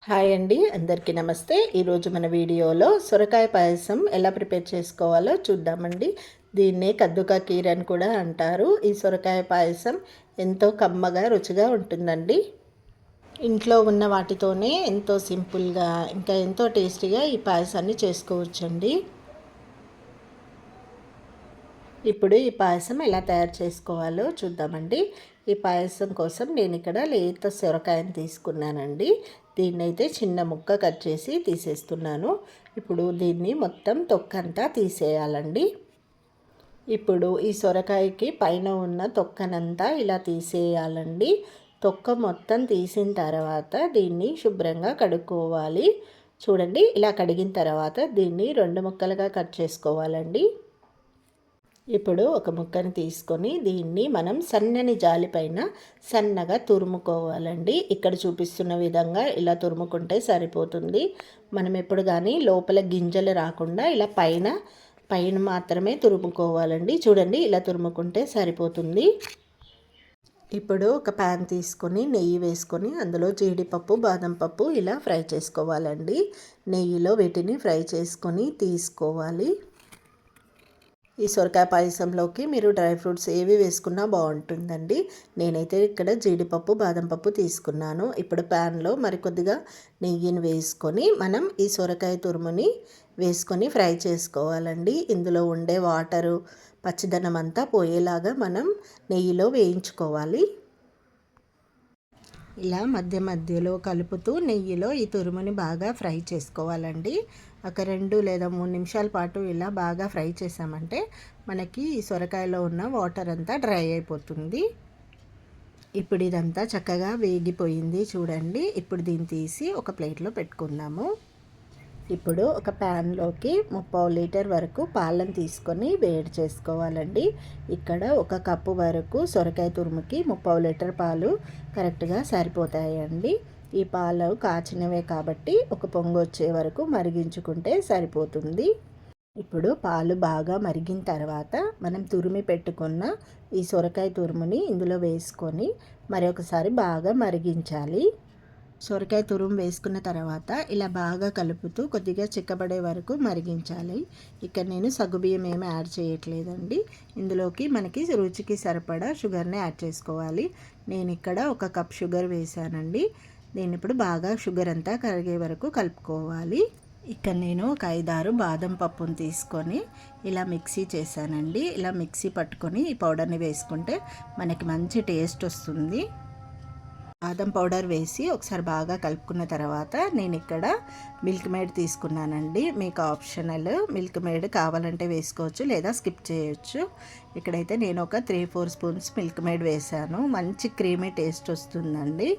Hi అండి, అందరికీ నమస్తే. ఈరోజు మన వీడియోలో సొరకాయ పాయసం ఎలా ప్రిపేర్ చేసుకోవాలో చూద్దామండి. దీన్నే కద్దుకా కీర్ అని కూడా అంటారు. ఈ సొరకాయ పాయసం ఎంతో కమ్మగా రుచిగా ఉంటుందండి. ఇంట్లో ఉన్న వాటితోనే ఎంతో సింపుల్గా ఇంకా ఎంతో టేస్టీగా ఈ పాయసాన్ని చేసుకోవచ్చండి. ఇప్పుడు ఈ పాయసం ఎలా తయారు చేసుకోవాలో చూద్దామండి. ఈ పాయసం కోసం నేను ఇక్కడ లేత సొరకాయను తీసుకున్నానండి. దీన్నైతే చిన్న ముక్క కట్ చేసి తీసేస్తున్నాను. ఇప్పుడు దీన్ని మొత్తం తొక్కంతా తీసేయాలండి. ఇప్పుడు ఈ సొరకాయకి పైన ఉన్న తొక్కనంతా ఇలా తీసేయాలండి. తొక్క మొత్తం తీసిన తర్వాత దీన్ని శుభ్రంగా కడుక్కోవాలి. చూడండి, ఇలా కడిగిన తర్వాత దీన్ని 2 ముక్కలుగా కట్ చేసుకోవాలండి. ఇప్పుడు ఒక ముక్కని తీసుకొని దీన్ని మనం సన్నని జాలిపైన సన్నగా తురుముకోవాలండి. ఇక్కడ చూపిస్తున్న విధంగా ఇలా తురుముకుంటే సరిపోతుంది. మనం ఎప్పుడు కానీ లోపల గింజలు రాకుండా ఇలా పైన మాత్రమే తురుముకోవాలండి. చూడండి, ఇలా తురుముకుంటే సరిపోతుంది. ఇప్పుడు ఒక ప్యాన్ తీసుకొని నెయ్యి వేసుకొని అందులో జీడిపప్పు, బాదం పప్పు ఇలా ఫ్రై చేసుకోవాలండి. నెయ్యిలో వీటిని ఫ్రై చేసుకొని తీసుకోవాలి. ఈ సొరకాయ పాయసంలోకి మీరు డ్రై ఫ్రూట్స్ ఏవి వేసుకున్నా బాగుంటుందండి. నేనైతే ఇక్కడ జీడిపప్పు, బాదం పప్పు తీసుకున్నాను. ఇప్పుడు ప్యాన్లో మరికొద్దిగా నెయ్యిని వేసుకొని మనం ఈ సొరకాయ తురుముని వేసుకొని ఫ్రై చేసుకోవాలండి. ఇందులో ఉండే వాటరు, పచ్చిదనం అంతా పోయేలాగా మనం నెయ్యిలో వేయించుకోవాలి. ఇలా మధ్య మధ్యలో కలుపుతూ నెయ్యిలో ఈ తురుముని బాగా ఫ్రై చేసుకోవాలండి. ఒక 2 లేదా 3 నిమిషాల పాటు ఇలా బాగా ఫ్రై చేసామంటే మనకి ఈ సొరకాయలో ఉన్న వాటర్ అంతా డ్రై అయిపోతుంది. ఇప్పుడు ఇదంతా చక్కగా వేగిపోయింది చూడండి. ఇప్పుడు దీన్ని తీసి ఒక ప్లేట్లో పెట్టుకుందాము. ఇప్పుడు ఒక ప్యాన్లోకి 3/4 లీటర్ వరకు పాలను తీసుకొని వేడి చేసుకోవాలండి. ఇక్కడ 1 కప్పు వరకు సొరకాయ తురుముకి 3/4 లీటర్ పాలు కరెక్ట్గా సరిపోతాయండి. ఈ పాలు కాచినవే కాబట్టి ఒక పొంగు వచ్చే వరకు మరిగించుకుంటే సరిపోతుంది. ఇప్పుడు పాలు బాగా మరిగిన తర్వాత మనం తురిమి పెట్టుకున్న ఈ సొరకాయ తురుముని ఇందులో వేసుకొని మరొకసారి బాగా మరిగించాలి. సొరకాయ తురుము వేసుకున్న తర్వాత ఇలా బాగా కలుపుతూ కొద్దిగా చిక్కబడే వరకు మరిగించాలి. ఇక్కడ నేను సగ్గుబియ్యం ఏమీ యాడ్ చేయట్లేదండి. ఇందులోకి మనకి రుచికి సరిపడా షుగర్ని యాడ్ చేసుకోవాలి. నేను ఇక్కడ 1 కప్ షుగర్ వేసానండి. దీన్ని ఇప్పుడు బాగా షుగర్ అంతా కరిగే వరకు కలుపుకోవాలి. ఇక్కడ నేను ఒక 5-6 బాదం పప్పును తీసుకొని ఇలా మిక్సీ చేశానండి. ఇలా మిక్సీ పట్టుకొని ఈ పౌడర్ని వేసుకుంటే మనకి మంచి టేస్ట్ వస్తుంది. బాదం పౌడర్ వేసి ఒకసారి బాగా కలుపుకున్న తర్వాత నేను ఇక్కడ మిల్క్ మేడ్ తీసుకున్నానండి. మీకు ఆప్షనల్, మిల్క్ మేడ్ కావాలంటే వేసుకోవచ్చు లేదా స్కిప్ చేయొచ్చు. ఇక్కడైతే నేను ఒక 3-4 స్పూన్స్ మిల్క్ మేడ్ వేసాను. మంచి క్రీమీ టేస్ట్ వస్తుందండి.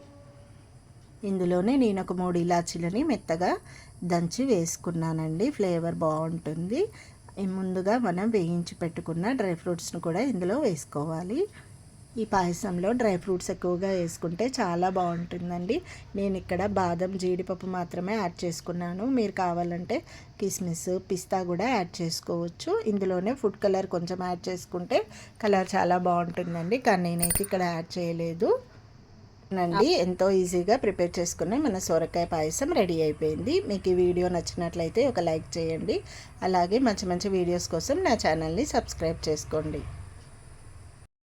ఇందులోనే నేను ఒక 3 ఇలాచీలని మెత్తగా దంచి వేసుకున్నానండి. ఫ్లేవర్ బాగుంటుంది. ముందుగా మనం వేయించి పెట్టుకున్న డ్రై ఫ్రూట్స్ను కూడా ఇందులో వేసుకోవాలి. ఈ పాయసంలో డ్రై ఫ్రూట్స్ ఎక్కువగా వేసుకుంటే చాలా బాగుంటుందండి. నేను ఇక్కడ బాదం, జీడిపప్పు మాత్రమే యాడ్ చేసుకున్నాను. మీరు కావాలంటే కిస్మిస్, పిస్తా కూడా యాడ్ చేసుకోవచ్చు. ఇందులోనే ఫుడ్ కలర్ కొంచెం యాడ్ చేసుకుంటే కలర్ చాలా బాగుంటుందండి. కానీ నేనైతే ఇక్కడ యాడ్ చేయలేదు నండి. ఎంతో ఈజీగా ప్రిపేర్ చేసుకుని మన సొరకాయ పాయసం రెడీ అయిపోయింది. మీకు ఈ వీడియో నచ్చినట్లయితే ఒక లైక్ చేయండి. అలాగే మంచి మంచి వీడియోస్ కోసం నా ఛానల్ని సబ్స్క్రైబ్ చేసుకోండి.